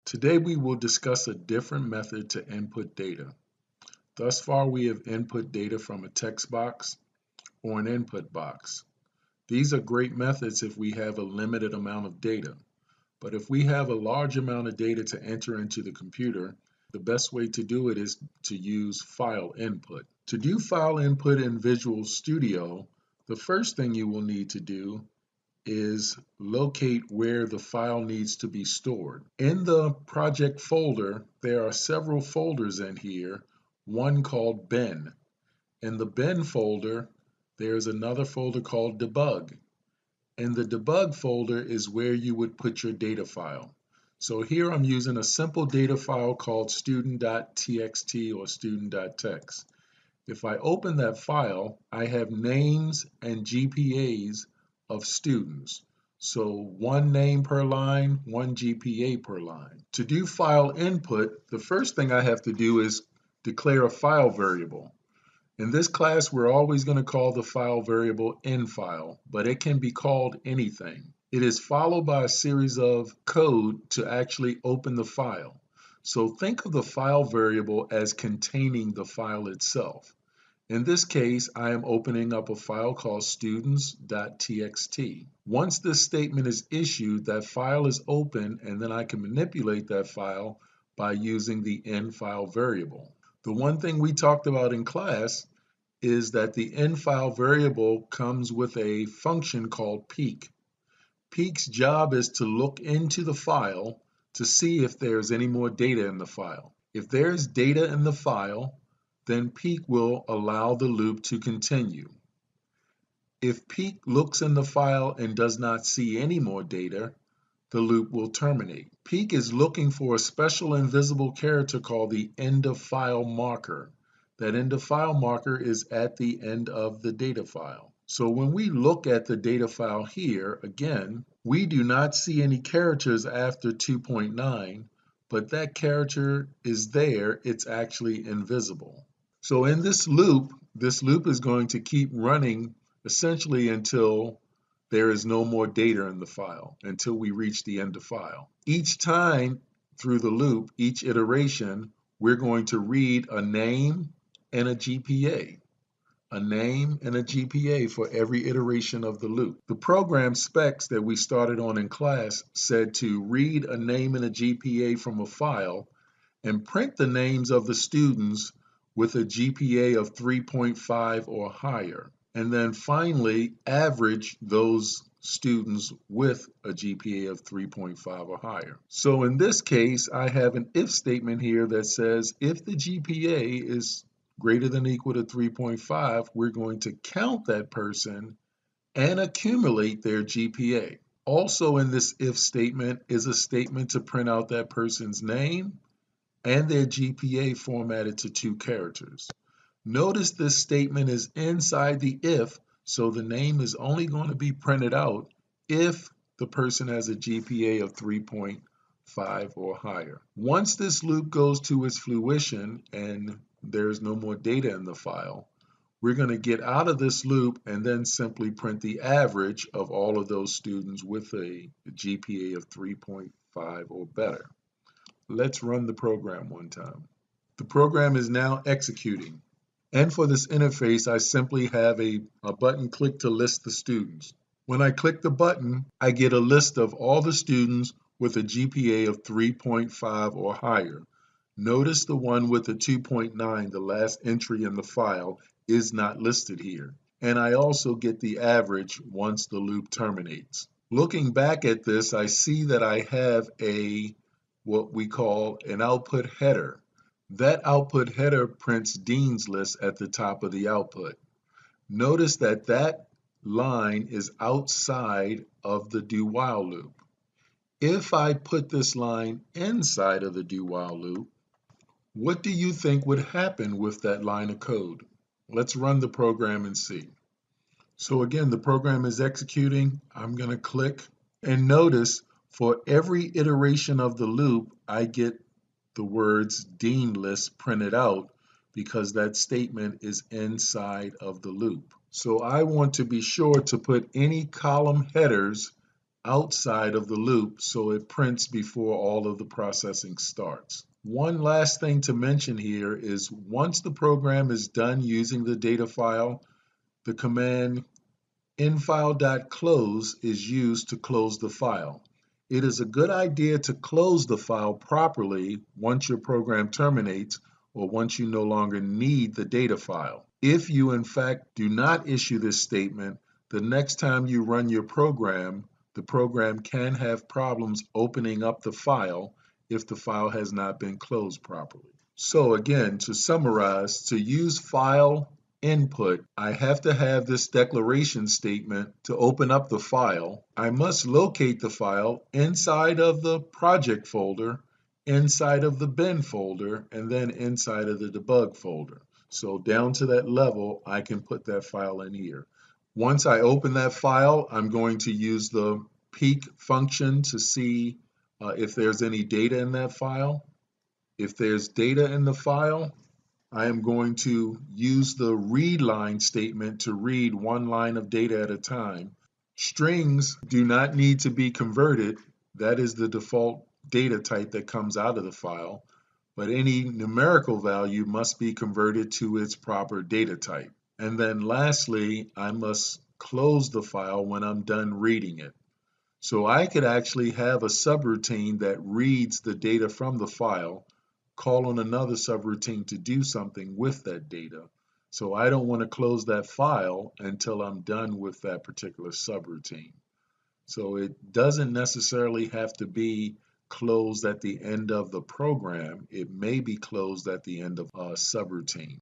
Today we will discuss a different method to input data. Thus far we have input data from a text box or an input box. These are great methods if we have a limited amount of data. But if we have a large amount of data to enter into the computer, the best way to do it is to use file input. To do file input in Visual Studio, the first thing you will need to do is locate where the file needs to be stored. In the project folder, there are several folders in here, one called bin. In the bin folder, there's another folder called debug. In the debug folder is where you would put your data file. So here I'm using a simple data file called student.txt or student.text. If I open that file, I have names and GPAs of students. So one name per line, one GPA per line. To do file input, the first thing I have to do is declare a file variable. In this class, we're always going to call the file variable InFile, but it can be called anything. It is followed by a series of code to actually open the file. So think of the file variable as containing the file itself. In this case, I am opening up a file called students.txt. Once this statement is issued, that file is open, and then I can manipulate that file by using the InFile variable. The one thing we talked about in class is that the InFile variable comes with a function called peek. Peek's job is to look into the file to see if there's any more data in the file. If there's data in the file, then peek will allow the loop to continue. If peek looks in the file and does not see any more data, the loop will terminate. Peek is looking for a special invisible character called the end of file marker. That end of file marker is at the end of the data file. So when we look at the data file here, again, we do not see any characters after 2.9, but that character is there, it's actually invisible. So in this loop is going to keep running essentially until there is no more data in the file, until we reach the end of file. Each time through the loop, each iteration, we're going to read a name and a GPA. A name and a GPA for every iteration of the loop. The program specs that we started on in class said to read a name and a GPA from a file and print the names of the students with a GPA of 3.5 or higher, and then finally average those students with a GPA of 3.5 or higher. So in this case, I have an if statement here that says if the GPA is greater than or equal to 3.5, we're going to count that person and accumulate their GPA. Also in this if statement is a statement to print out that person's name and their GPA formatted to 2 characters. Notice this statement is inside the if, so the name is only going to be printed out if the person has a GPA of 3.5 or higher. Once this loop goes to its fruition and there's no more data in the file, we're going to get out of this loop and then simply print the average of all of those students with a GPA of 3.5 or better. Let's run the program one time. The program is now executing. And for this interface, I simply have a button click to list the students. When I click the button, I get a list of all the students with a GPA of 3.5 or higher. Notice the one with the 2.9, the last entry in the file, is not listed here. And I also get the average once the loop terminates. Looking back at this, I see that I have what we call an output header. That output header prints Dean's list at the top of the output. Notice that that line is outside of the do while loop. If I put this line inside of the do while loop, what do you think would happen with that line of code? Let's run the program and see. So again, the program is executing. I'm going to click and notice for every iteration of the loop, I get the words Dean list printed out because that statement is inside of the loop. So I want to be sure to put any column headers outside of the loop so it prints before all of the processing starts. One last thing to mention here is once the program is done using the data file, the command infile.close is used to close the file. It is a good idea to close the file properly once your program terminates or once you no longer need the data file. If you in fact do not issue this statement, the next time you run your program, the program can have problems opening up the file if the file has not been closed properly. So again, to summarize, to use file input, I have to have this declaration statement to open up the file. I must locate the file inside of the project folder, inside of the bin folder, and then inside of the debug folder. So down to that level, I can put that file in here. Once I open that file, I'm going to use the peek function to see if there's any data in that file. If there's data in the file, I am going to use the read line statement to read one line of data at a time. Strings do not need to be converted. That is the default data type that comes out of the file. But any numerical value must be converted to its proper data type. And then lastly, I must close the file when I'm done reading it. So I could actually have a subroutine that reads the data from the file, call on another subroutine to do something with that data. So I don't want to close that file until I'm done with that particular subroutine. So it doesn't necessarily have to be closed at the end of the program. It may be closed at the end of a subroutine.